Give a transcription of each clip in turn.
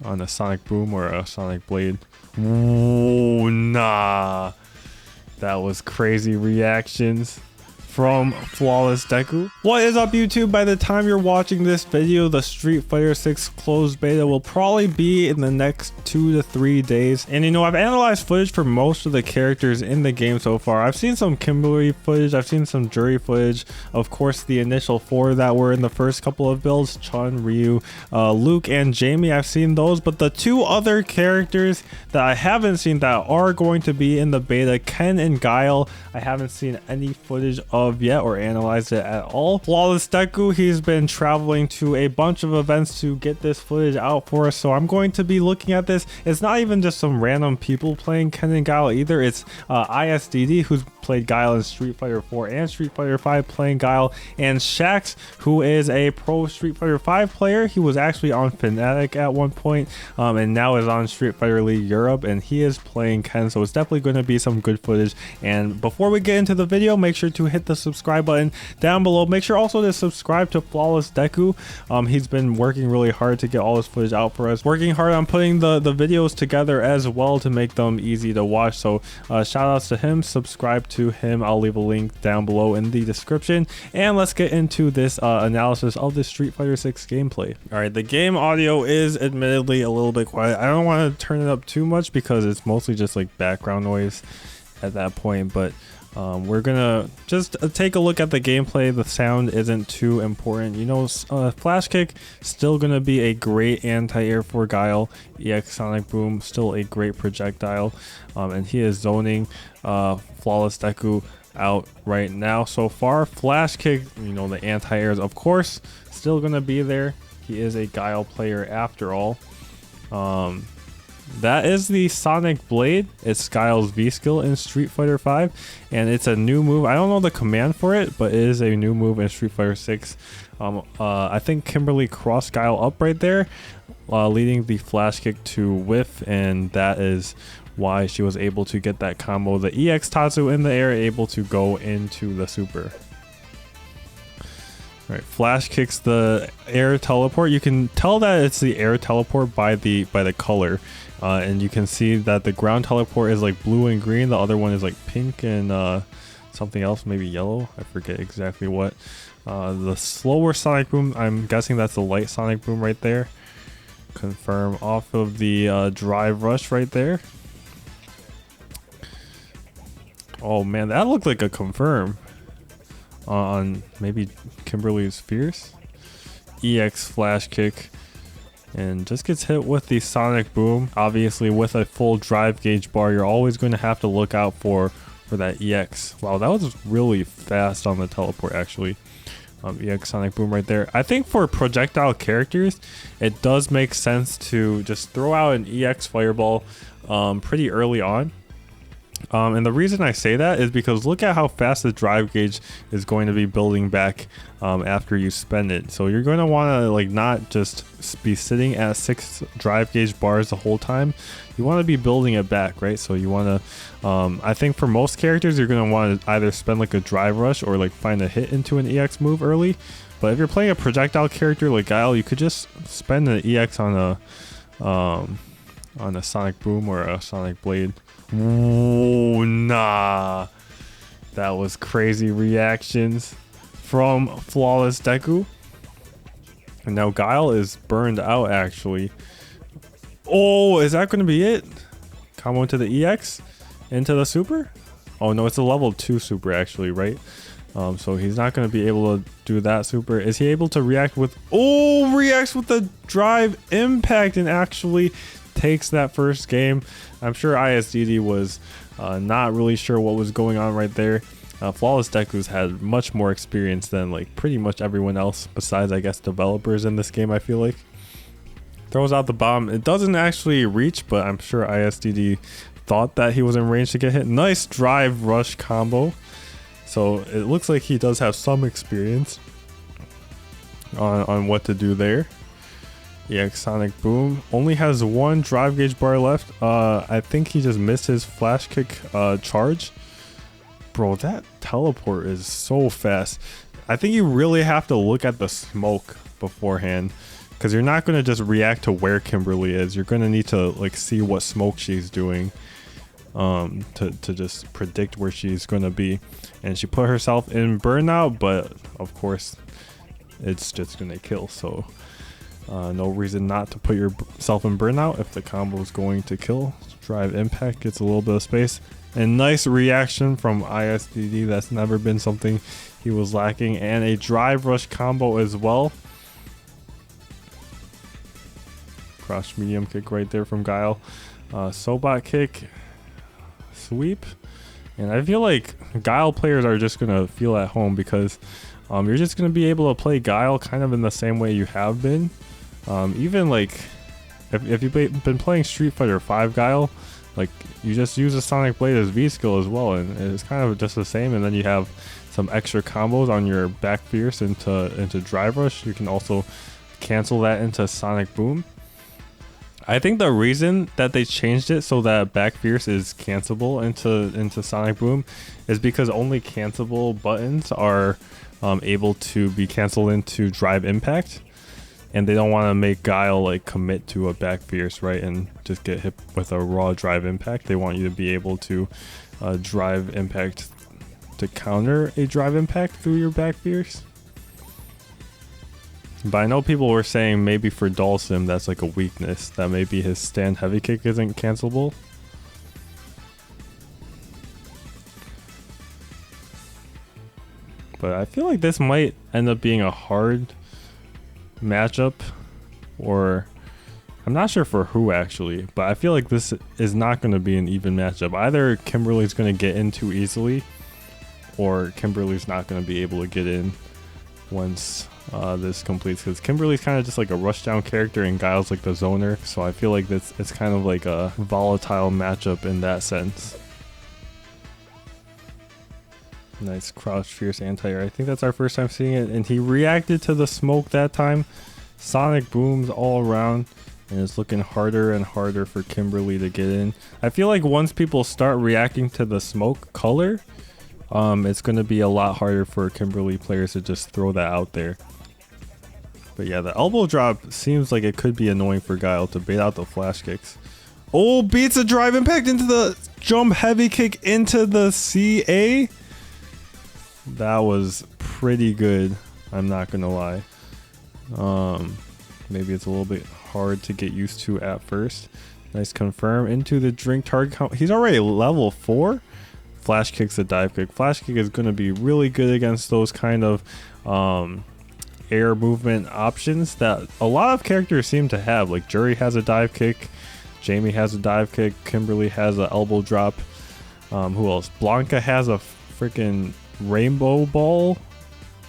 on a sonic boom or a sonic blade. Ooh, nah. That was crazy reactions from FlawlessDeku. What is up, YouTube? By the time you're watching this video, the Street Fighter 6 closed beta will probably be in the next 2 to 3 days. And you know, I've analyzed footage for most of the characters in the game so far. I've seen some Kimberly footage, I've seen some Juri footage, of course the initial 4 that were in the first couple of builds, Chun, Ryu, Luke, and Jamie. I've seen those, but the 2 other characters that I haven't seen that are going to be in the beta, Ken and Guile, I haven't seen any footage of yet or analyzed it at all. FlawlessDeku, he's been traveling to a bunch of events to get this footage out for us, so I'm going to be looking at this. It's not even just some random people playing Ken and Guile either. It's ISDD, who's played Guile in Street Fighter 4 and Street Fighter 5 playing Guile, and Shakz, who is a pro Street Fighter 5 player. He was actually on Fnatic at one point, and now is on Street Fighter League Europe, and he is playing Ken, so it's definitely going to be some good footage. And before we get into the video, make sure to hit the subscribe button down below. Make sure also to subscribe to FlawlessDeku. He's been working really hard to get all this footage out for us, working hard on putting the videos together as well to make them easy to watch. So shout outs to him, subscribe to him. I'll leave a link down below in the description, and let's get into this analysis of the Street Fighter 6 gameplay. All right, the game audio is admittedly a little bit quiet. I don't want to turn it up too much because it's mostly just like background noise at that point, but we're gonna just take a look at the gameplay. The sound isn't too important, you know. Flash kick still gonna be a great anti-air for Guile. EX sonic boom still a great projectile, and he is zoning FlawlessDeku out right now so far. Flash kick, you know, the anti-airs of course still gonna be there. He is a Guile player after all. That is the Sonic Blade. It's Guile's V skill in Street Fighter 5, and it's a new move. I don't know the command for it, but it is a new move in Street Fighter 6. I think Kimberly crossed Guile up right there, leading the flash kick to whiff, and that is why she was able to get that combo. The EX Tatsu in the air, able to go into the super. Right, flash kicks the air teleport. You can tell that it's the air teleport by the color, and you can see that the ground teleport is like blue and green. The other one is like pink and something else, maybe yellow. I forget exactly what. The slower sonic boom, I'm guessing that's the light sonic boom right there. Confirm off of the drive rush right there. Oh man, that looked like a confirm on maybe Kimberly's Fierce. EX flash kick, and just gets hit with the sonic boom. Obviously with a full drive gauge bar, you're always going to have to look out for that EX. Wow, that was really fast on the teleport actually. EX sonic boom right there. I think for projectile characters it does make sense to just throw out an EX fireball pretty early on. And the reason I say that is because look at how fast the drive gauge is going to be building back after you spend it. So you're going to want to like not just be sitting at 6 drive gauge bars the whole time. You want to be building it back, right? So you want to I think for most characters you're going to want to either spend like a drive rush or like find a hit into an EX move early. But if you're playing a projectile character like Guile, you could just spend an EX on a sonic boom or a sonic blade. Ooh, nah. That was crazy reactions from FlawlessDeku. And now Guile is burned out actually. Oh, is that going to be it? Combo into the EX? Into the super? Oh no, it's a level 2 super actually, right? So he's not going to be able to do that super. Is he able to react with... Oh, reacts with the drive impact and actually takes that first game. I'm sure ISDD was not really sure what was going on right there. FlawlessDeku's had much more experience than like pretty much everyone else besides I guess developers in this game, I feel like. Throws out the bomb. It doesn't actually reach, but I'm sure ISDD thought that he was in range to get hit. Nice drive rush combo. So it looks like he does have some experience on what to do there. EX sonic boom only has 1 drive gauge bar left. I think he just missed his flash kick charge. Bro, that teleport is so fast. I think you really have to look at the smoke beforehand because you're not going to just react to where Kimberly is. You're going to need to like see what smoke she's doing to just predict where she's going to be. And she put herself in burnout, but of course it's just going to kill. So no reason not to put yourself in burnout if the combo is going to kill. Drive impact gets a little bit of space. And nice reaction from ISDD. That's never been something he was lacking. And a drive rush combo as well. Crouch medium kick right there from Guile. Sobot kick. Sweep. And I feel like Guile players are just going to feel at home because you're just going to be able to play Guile kind of in the same way you have been. Even like if you've been playing Street Fighter 5 Guile, like you just use a Sonic Blade as V skill as well, and it's kind of just the same. And then you have some extra combos on your back fierce into drive rush. You can also cancel that into Sonic Boom. I think the reason that they changed it so that back fierce is cancelable into Sonic Boom is because only cancelable buttons are able to be canceled into drive impact, and they don't want to make Guile like commit to a back fierce, right, and just get hit with a raw drive impact. They want you to be able to drive impact to counter a drive impact through your back fierce. But I know people were saying maybe for Dalsim that's like a weakness, that maybe his stand heavy kick isn't cancelable. But I feel like this might end up being a hard matchup, or I'm not sure for who actually, but I feel like this is not going to be an even matchup. Either Kimberly's going to get in too easily, or Kimberly's not going to be able to get in once this completes, because Kimberly's kind of just like a rushdown character and Guile's like the zoner, so I feel like it's kind of like a volatile matchup in that sense. Nice crouch fierce anti-air. I think that's our first time seeing it, and he reacted to the smoke that time. Sonic booms all around, and it's looking harder and harder for Kimberly to get in. I feel like once people start reacting to the smoke color, it's going to be a lot harder for Kimberly players to just throw that out there. But yeah, the elbow drop seems like it could be annoying for Guile to bait out the flash kicks. Oh, beats a drive impact into the jump heavy kick into the CA. That was pretty good, I'm not gonna lie. Maybe it's a little bit hard to get used to at first. Nice confirm into the drink target count. He's already level 4. Flash kick's a dive kick. Flash kick is going to be really good against those kind of air movement options that a lot of characters seem to have. Like Juri has a dive kick, Jamie has a dive kick, Kimberly has an elbow drop. Who else? Blanca has a freaking rainbow ball,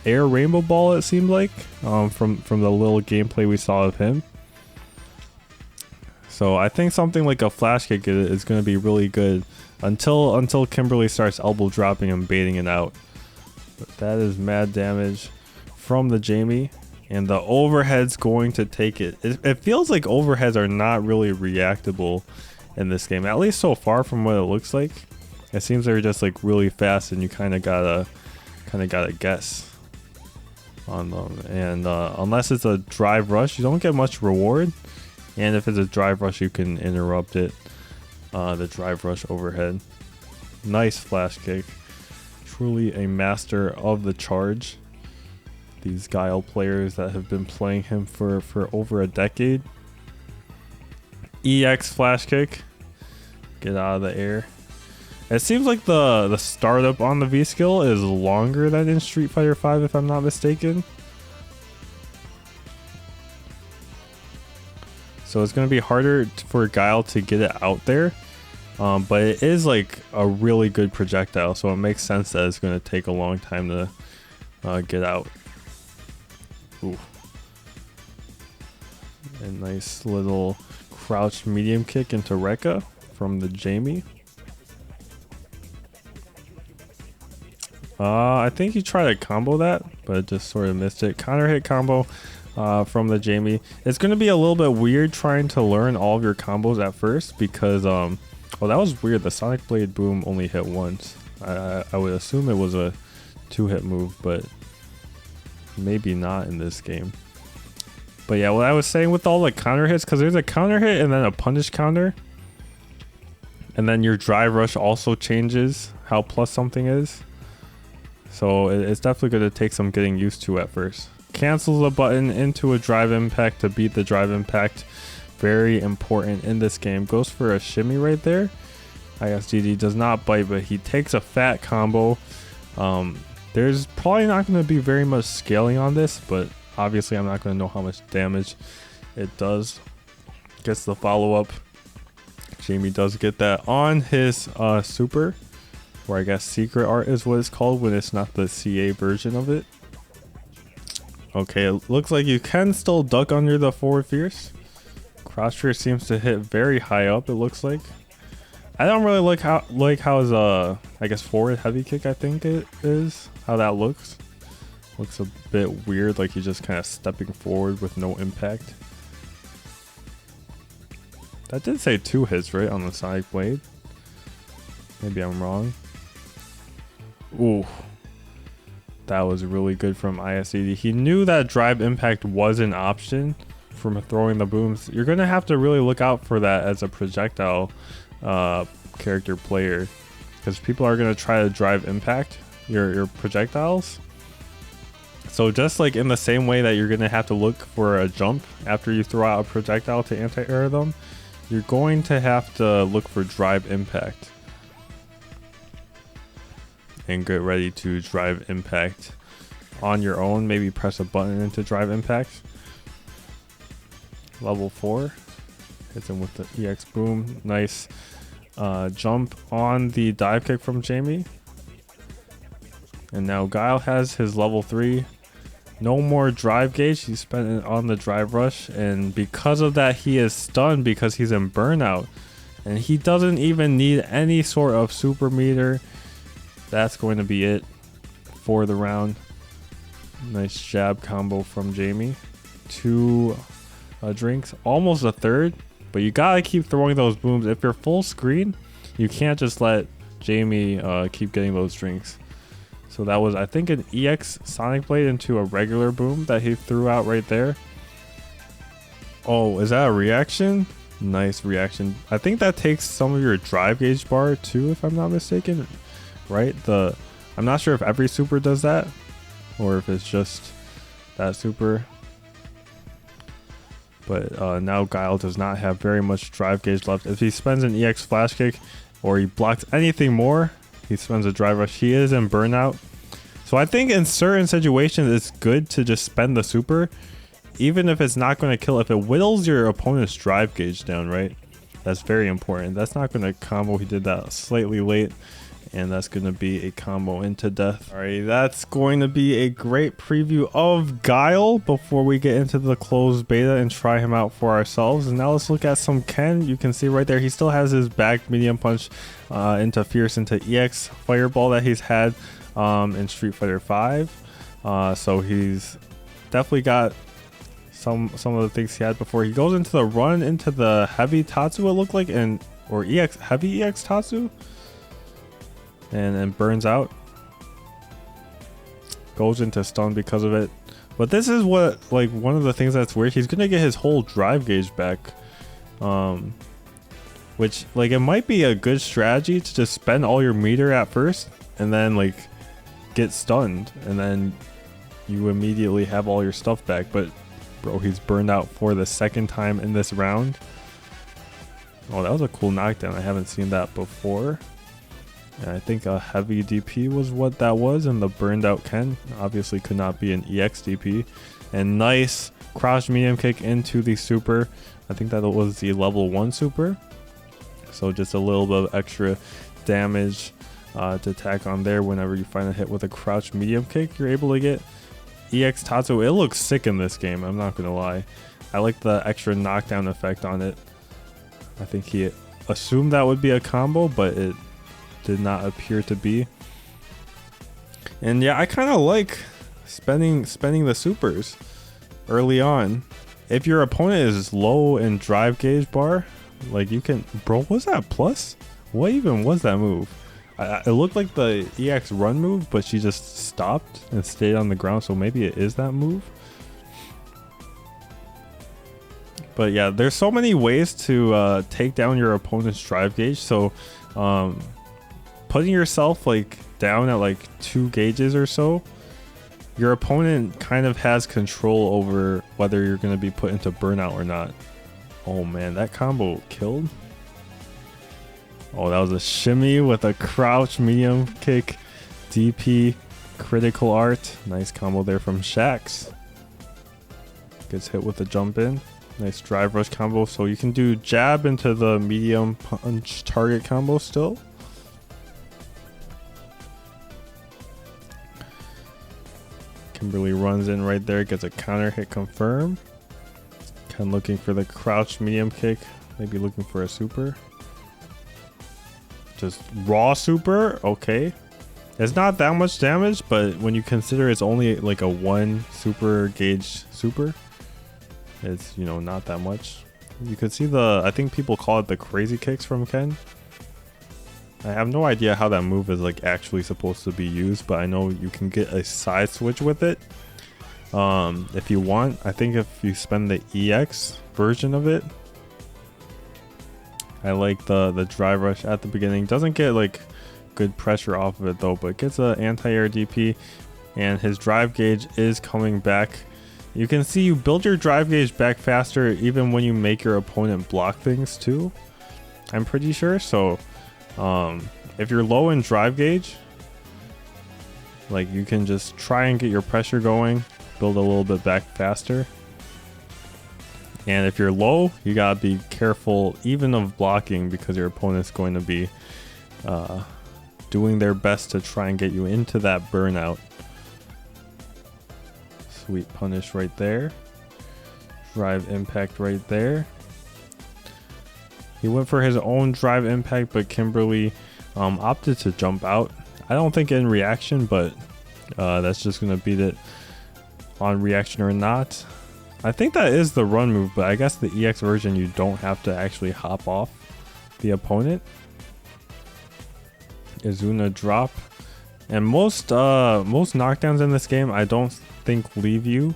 air rainbow ball, it seemed like, from the little gameplay we saw of him. So I think something like a flash kick is going to be really good until Kimberly starts elbow dropping and baiting it out. But that is mad damage from the Jamie, and the overhead's going to take it. It feels like overheads are not really reactable in this game, at least so far from what it looks like. It seems they're just like really fast, and you kind of gotta guess on them. And unless it's a drive rush, you don't get much reward. And if it's a drive rush, you can interrupt it. The drive rush overhead. Nice flash kick. Truly a master of the charge. These Guile players that have been playing him for over a decade. EX flash kick. Get out of the air. It seems like the startup on the V skill is longer than in Street Fighter 5, if I'm not mistaken. So it's going to be harder for Guile to get it out there. But it is like a really good projectile, so it makes sense that it's going to take a long time to get out. Ooh. A nice little crouch medium kick into Rekka from the Jamie. I think he tried to combo that, but it just sort of missed it. Counter hit combo from the Jamie. It's going to be a little bit weird trying to learn all of your combos at first because, well, that was weird. The Sonic Blade Boom only hit once. I would assume it was a 2-hit move, but maybe not in this game. But yeah, what I was saying with all the counter hits, because there's a counter hit and then a punish counter. And then your drive rush also changes how plus something is. So it's definitely going to take some getting used to at first. Cancels a button into a drive impact to beat the drive impact. Very important in this game. Goes for a shimmy right there. ISDD does not bite, but he takes a fat combo. There's probably not going to be very much scaling on this, but obviously I'm not going to know how much damage it does. Gets the follow-up. Jamie does get that on his super, or I guess secret art is what it's called when it's not the CA version of it. Okay, it looks like you can still duck under the forward fierce. Cross fierce seems to hit very high up, it looks like. I don't really like how his I guess forward heavy kick, I think it is, how that looks. Looks a bit weird, like he's just kind of stepping forward with no impact. That did say 2 hits, right, on the sonic blade? Maybe I'm wrong. Ooh. That was really good from ISDD. He knew that drive impact was an option from throwing the booms. You're going to have to really look out for that as a projectile character player, because people are going to try to drive impact your projectiles. So just like in the same way that you're going to have to look for a jump after you throw out a projectile to anti-air them, you're going to have to look for drive impact. And get ready to drive impact on your own. Maybe press a button into drive impact. Level 4. Hits him with the EX boom. Nice jump on the dive kick from Jamie. And now Guile has his level 3. No more drive gauge. He spent it on the drive rush. And because of that, he is stunned because he's in burnout. And he doesn't even need any sort of super meter. That's going to be it for the round. Nice jab combo from Jamie. 2 drinks, almost a third, but you gotta keep throwing those booms. If you're full screen, you can't just let Jamie keep getting those drinks. So that was, I think, an EX Sonic Blade into a regular boom that he threw out right there. Oh, is that a reaction? Nice reaction. I think that takes some of your drive gauge bar too, if I'm not mistaken. Right? I'm not sure if every super does that or if it's just that super. But now Guile does not have very much drive gauge left. If he spends an EX flash kick or he blocks anything more, he spends a drive rush. He is in burnout. So I think in certain situations it's good to just spend the super, even if it's not going to kill. If it whittles your opponent's drive gauge down, right? That's very important. That's not going to combo. He did that slightly late. And that's going to be a combo into death. Alright, that's going to be a great preview of Guile before we get into the closed beta and try him out for ourselves. And now let's look at some Ken. You can see right there, he still has his back medium punch into Fierce into EX Fireball that he's had in Street Fighter 5. So he's definitely got some of the things he had before. He goes into the run into the heavy Tatsu, it looked like, or EX heavy EX Tatsu. And then burns out, goes into stun because of it. But this is what, like, one of the things that's weird. He's gonna get his whole drive gauge back, which, like, it might be a good strategy to just spend all your meter at first and then, like, get stunned, and then you immediately have all your stuff back. But bro, he's burned out for the second time in this round. Oh, that was a cool knockdown. I haven't seen that before. And I think a heavy DP was what that was, and the burned out Ken obviously could not be an EX DP. And nice crouch medium kick into the super. I think that was the level 1 super. So just a little bit of extra damage to tack on there. Whenever you find a hit with a crouch medium kick, you're able to get EX Tatsu. It looks sick in this game, I'm not gonna lie. I like the extra knockdown effect on it. I think he assumed that would be a combo, but it did not appear to be. And yeah, I kind of like spending the supers early on. If your opponent is low in drive gauge bar, like, you can, bro, was that plus? What even was that move? It looked like the EX run move, but she just stopped and stayed on the ground, so maybe it is that move. But yeah, there's so many ways to take down your opponent's drive gauge. So putting yourself like down at like 2 gauges or so, your opponent kind of has control over whether you're going to be put into burnout or not. Oh man, that combo killed. Oh, that was a shimmy with a crouch medium kick, DP, critical art. Nice combo there from Shakz. Gets hit with a jump in. Nice drive rush combo. So you can do jab into the medium punch target combo still. Kimberly runs in right there, gets a counter hit confirm. Ken looking for the crouch medium kick, maybe looking for a super. Just raw super, okay. It's not that much damage, but when you consider it's only like a 1 super gauge super, it's, you know, not that much. You could see the, I think people call it the crazy kicks from Ken. I have no idea how that move is like actually supposed to be used, but I know you can get a side switch with it if you want. I think if you spend the EX version of it. I like the drive rush at the beginning. Doesn't get like good pressure off of it though, but gets an anti-air DP, and his drive gauge is coming back. You can see you build your drive gauge back faster even when you make your opponent block things too, I'm pretty sure. So if you're low in drive gauge, like, you can just try and get your pressure going, build a little bit back faster. And if you're low, you gotta be careful even of blocking, because your opponent's going to be doing their best to try and get you into that burnout. Sweet punish right there. Drive impact right there. He went for his own drive impact, but Kimberly opted to jump out. I don't think in reaction, but that's just going to beat it on reaction or not. I think that is the run move, but I guess the EX version, you don't have to actually hop off the opponent. Izuna drop. And most knockdowns in this game, I don't think leave you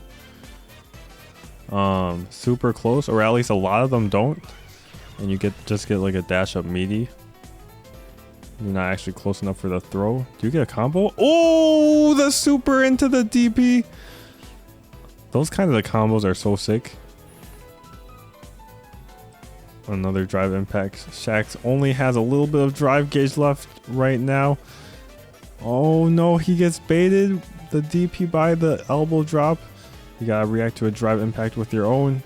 super close, or at least a lot of them don't. And you just get like a dash up meaty. You're not actually close enough for the throw. Do you get a combo? Oh, the super into the DP. Those kind of the combos are so sick. Another drive impact. Shakz only has a little bit of drive gauge left right now. Oh no, he gets baited. The DP by the elbow drop. You gotta react to a drive impact with your own.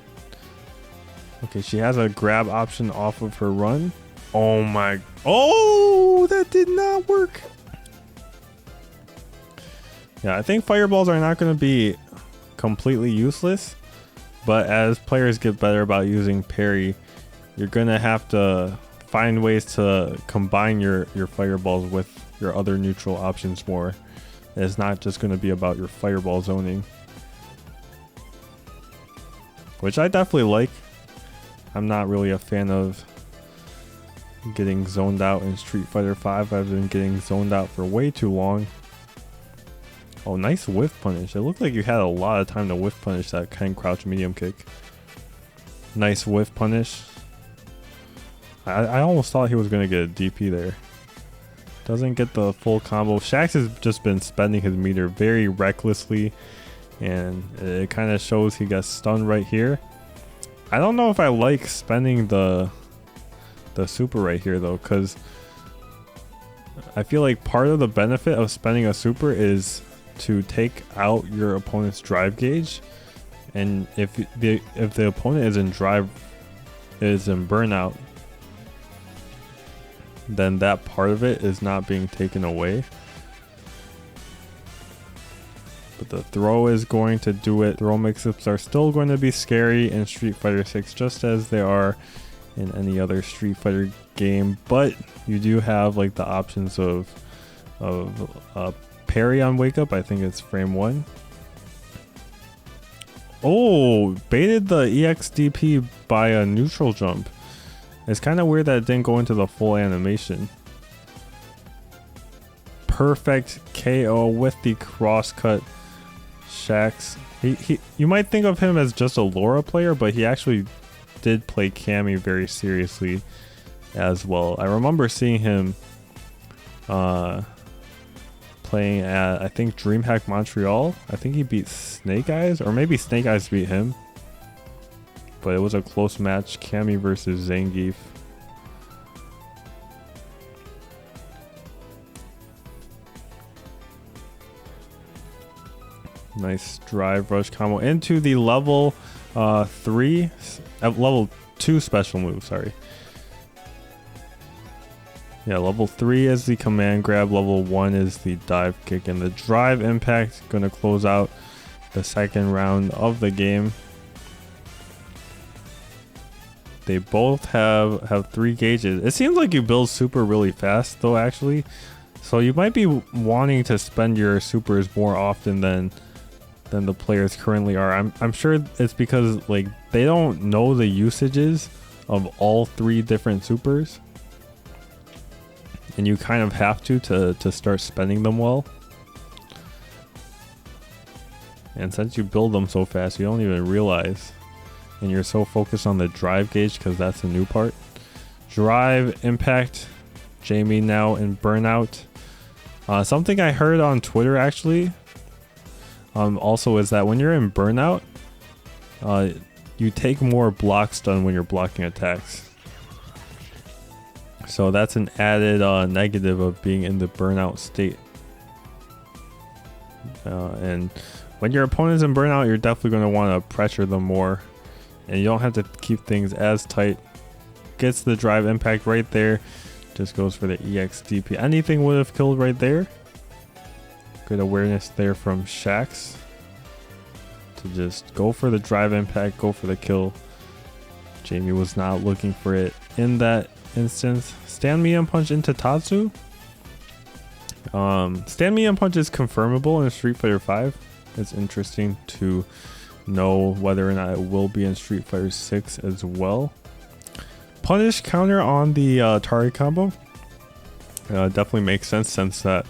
Okay, she has a grab option off of her run. Oh my. Oh, that did not work. Yeah, I think fireballs are not going to be completely useless, but as players get better about using parry, you're going to have to find ways to combine your fireballs with your other neutral options more. It's not just going to be about your fireball zoning, which I definitely like. I'm not really a fan of getting zoned out in Street Fighter V. I've been getting zoned out for way too long. Oh, nice whiff punish. It looked like you had a lot of time to whiff punish that Ken crouch medium kick. Nice whiff punish. I almost thought he was going to get a DP there. Doesn't get the full combo. Shakz has just been spending his meter very recklessly, and it kind of shows he got stunned right here. I don't know if I like spending the super right here though, because I feel like part of the benefit of spending a super is to take out your opponent's drive gauge, and if the opponent is in burnout, then that part of it is not being taken away. But the throw is going to do it. Throw mix-ups are still going to be scary in Street Fighter 6, just as they are in any other Street Fighter game. But you do have like the options of parry on wake up. I think it's frame 1. Oh, baited the EXDP by a neutral jump. It's kind of weird that it didn't go into the full animation. Perfect KO with the crosscut. Shakz. You might think of him as just a Laura player, but he actually did play Cammy very seriously as well. I remember seeing him playing at, I think, DreamHack Montreal. I think he beat Snake Eyes, or maybe Snake Eyes beat him. But it was a close match, Cammy versus Zangief. Nice drive rush combo into the level 3, level 2 special move, sorry. Yeah, level 3 is the command grab, level 1 is the dive kick, and the drive impact gonna close out the second round of the game. They both have 3 gauges. It seems like you build super really fast though, actually. So you might be wanting to spend your supers more often than the players currently are. I'm sure it's because like they don't know the usages of all 3 different supers. And you kind of have to start spending them well. And since you build them so fast, you don't even realize. And you're so focused on the drive gauge because that's a new part. Drive, impact, Jamie now in burnout. Something I heard on Twitter actually, also is that when you're in burnout, you take more block stun when you're blocking attacks. So that's an added negative of being in the burnout state. And when your opponent's in burnout, you're definitely going to want to pressure them more. And you don't have to keep things as tight. Gets the drive impact right there. Just goes for the EXDP. Anything would have killed right there. Good awareness there from Shakz. To just go for the drive impact, go for the kill. Jamie was not looking for it in that instance. Stand medium punch into Tatsu. Stand medium punch is confirmable in Street Fighter 5. It's interesting to know whether or not it will be in Street Fighter 6 as well. Punish counter on the Tari combo. Definitely makes sense since that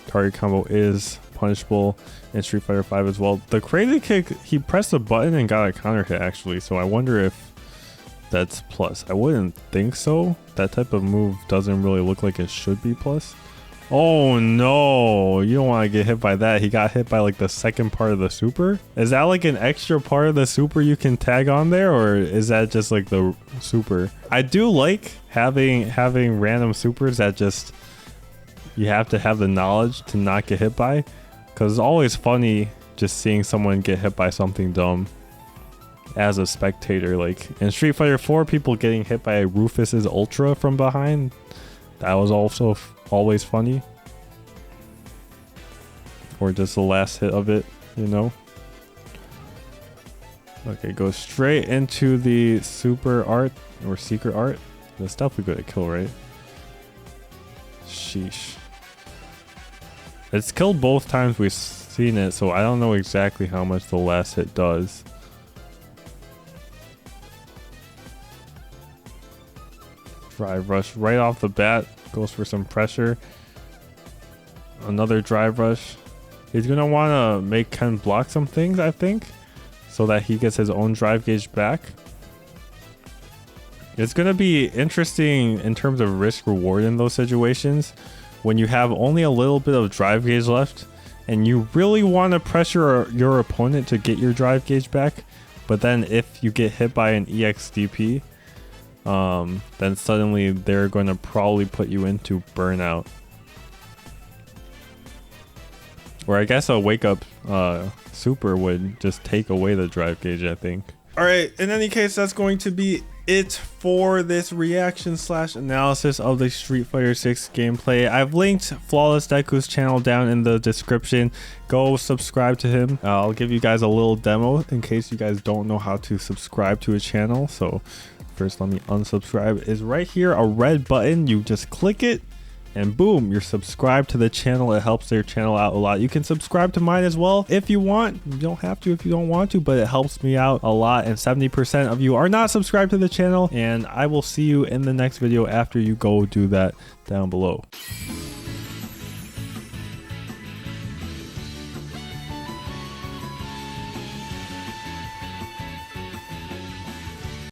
Tari combo is punishable in Street Fighter 5 as well. The crazy kick, he pressed a button and got a counter hit actually, so I wonder if that's plus. I wouldn't think so. That type of move doesn't really look like it should be plus. Oh no, you don't want to get hit by that. He got hit by like the second part of the super. Is that like an extra part of the super you can tag on there, or is that just like the super? I do like having random supers that just you have to have the knowledge to not get hit by, because it's always funny just seeing someone get hit by something dumb as a spectator. Like in Street Fighter 4, people getting hit by Rufus's Ultra from behind, that was also always funny. Or just the last hit of it, you know. Okay, go straight into the super art or secret art. That's definitely good to kill, right? Sheesh. It's killed both times we've seen it, so I don't know exactly how much the last hit does. Drive rush right off the bat. Goes for some pressure. Another drive rush. He's going to want to make Ken block some things, I think, so that he gets his own drive gauge back. It's going to be interesting in terms of risk reward in those situations when you have only a little bit of drive gauge left and you really want to pressure your opponent to get your drive gauge back. But then if you get hit by an EXDP, then suddenly they're going to probably put you into burnout. Or I guess a wake up super would just take away the drive gauge, I think. Alright, in any case, that's going to be it for this reaction / analysis of the Street Fighter 6 gameplay. I've linked FlawlessDeku's channel down in the description. Go subscribe to him. I'll give you guys a little demo in case you guys don't know how to subscribe to a channel. So first, let me unsubscribe. Is right here a red button. You just click it and boom, you're subscribed to the channel. It helps their channel out a lot. You can subscribe to mine as well if you want. You don't have to if you don't want to, but it helps me out a lot. And 70% of you are not subscribed to the channel, and I will see you in the next video after you go do that down below.